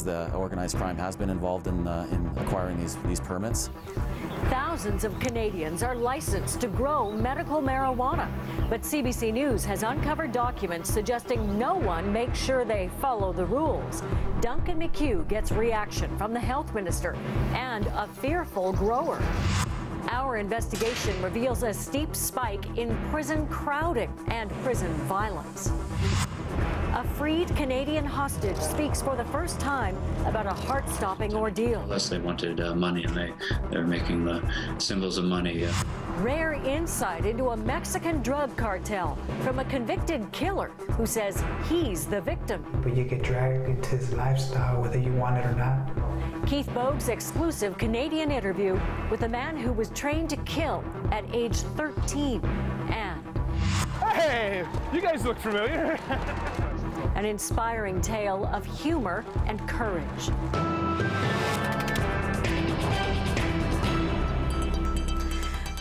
the organized crime has been involved in acquiring these permits. Thousands of Canadians are licensed to grow medical marijuana, but CBC News has uncovered documents suggesting no one makes sure they follow the rules. Duncan McHugh gets reaction from the health minister and a fearful grower. Our investigation reveals a steep spike in prison crowding and prison violence. A freed Canadian hostage speaks for the first time about a heart-stopping ordeal. Unless they wanted money, and they're making the symbols of money. Rare insight into a Mexican drug cartel from a convicted killer who says he's the victim. But you get dragged into his lifestyle whether you want it or not. Keith Bogue's exclusive Canadian interview with a man who was trained to kill at age 13 and... Hey, you guys look familiar. An inspiring tale of humor and courage.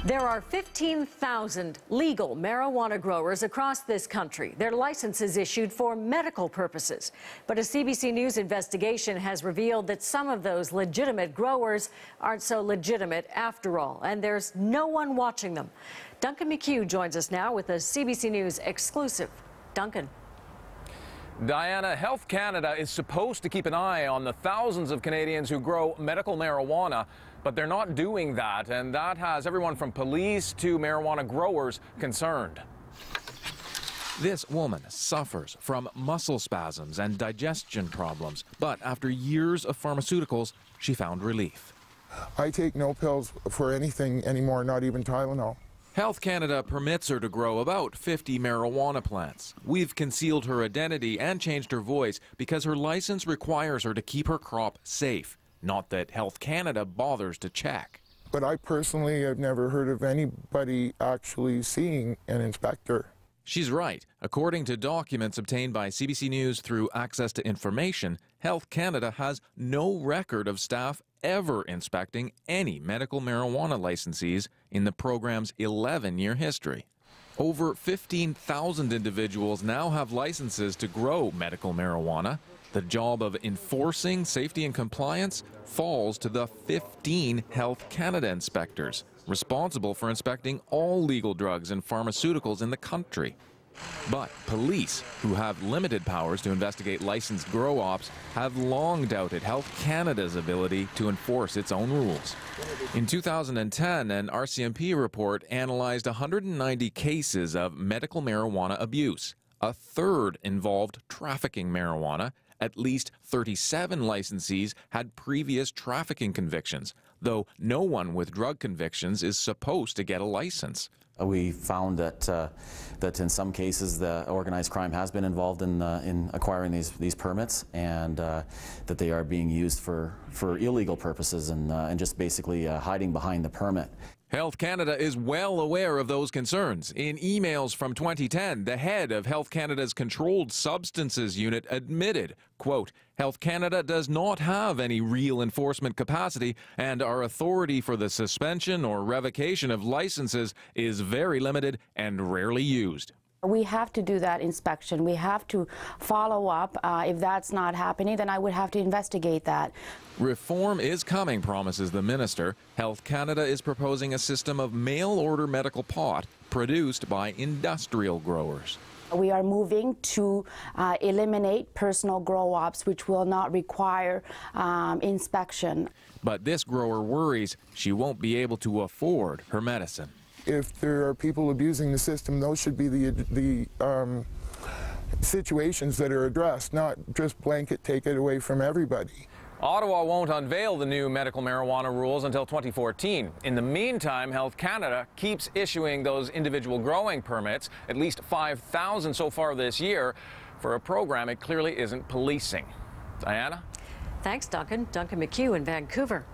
There are 15,000 legal marijuana growers across this country. Their licenses issued for medical purposes. But a CBC News investigation has revealed that some of those legitimate growers aren't so legitimate after all, and there's no one watching them. Duncan McHugh joins us now with a CBC News exclusive. Duncan. Diana, Health Canada is supposed to keep an eye on the thousands of Canadians who grow medical marijuana, but they're not doing that, and that has everyone from police to marijuana growers concerned. This woman suffers from muscle spasms and digestion problems, but after years of pharmaceuticals, she found relief. I take no pills for anything anymore, not even Tylenol. Health Canada permits her to grow about 50 marijuana plants. We've concealed her identity and changed her voice because her license requires her to keep her crop safe. Not that Health Canada bothers to check. But I personally have never heard of anybody actually seeing an inspector. She's right. According to documents obtained by CBC News through Access to Information, Health Canada has no record of staff ever inspecting any medical marijuana licensees in the program's 11-year history. Over 15,000 individuals now have licenses to grow medical marijuana. The job of enforcing safety and compliance falls to the 15 Health Canada inspectors, responsible for inspecting all legal drugs and pharmaceuticals in the country. But police, who have limited powers to investigate licensed grow ops, have long doubted Health Canada's ability to enforce its own rules. In 2010, an RCMP report analyzed 190 cases of medical marijuana abuse. A third involved trafficking marijuana. At least 37 licensees had previous trafficking convictions, though no one with drug convictions is supposed to get a license. We found that in some cases the organized crime has been involved in acquiring these permits, and that they are being used for illegal purposes and just basically hiding behind the permit. Health Canada is well aware of those concerns. In emails from 2010, the head of Health Canada's Controlled Substances Unit admitted, quote, Health Canada does not have any real enforcement capacity, and our authority for the suspension or revocation of licenses is very limited and rarely used. We have to do that inspection. We have to follow up. If that's not happening, then I would have to investigate that. Reform is coming, promises the minister. Health Canada is proposing a system of mail-order medical pot produced by industrial growers. We are moving to eliminate personal grow-ops, which will not require inspection. But this grower worries she won't be able to afford her medicine. If there are people abusing the system, those should be the situations that are addressed, not just blanket take it away from everybody. Ottawa won't unveil the new medical marijuana rules until 2014. In the meantime, Health Canada keeps issuing those individual growing permits, at least 5,000 so far this year, for a program it clearly isn't policing. Diana? Thanks, Duncan. Duncan McHugh in Vancouver.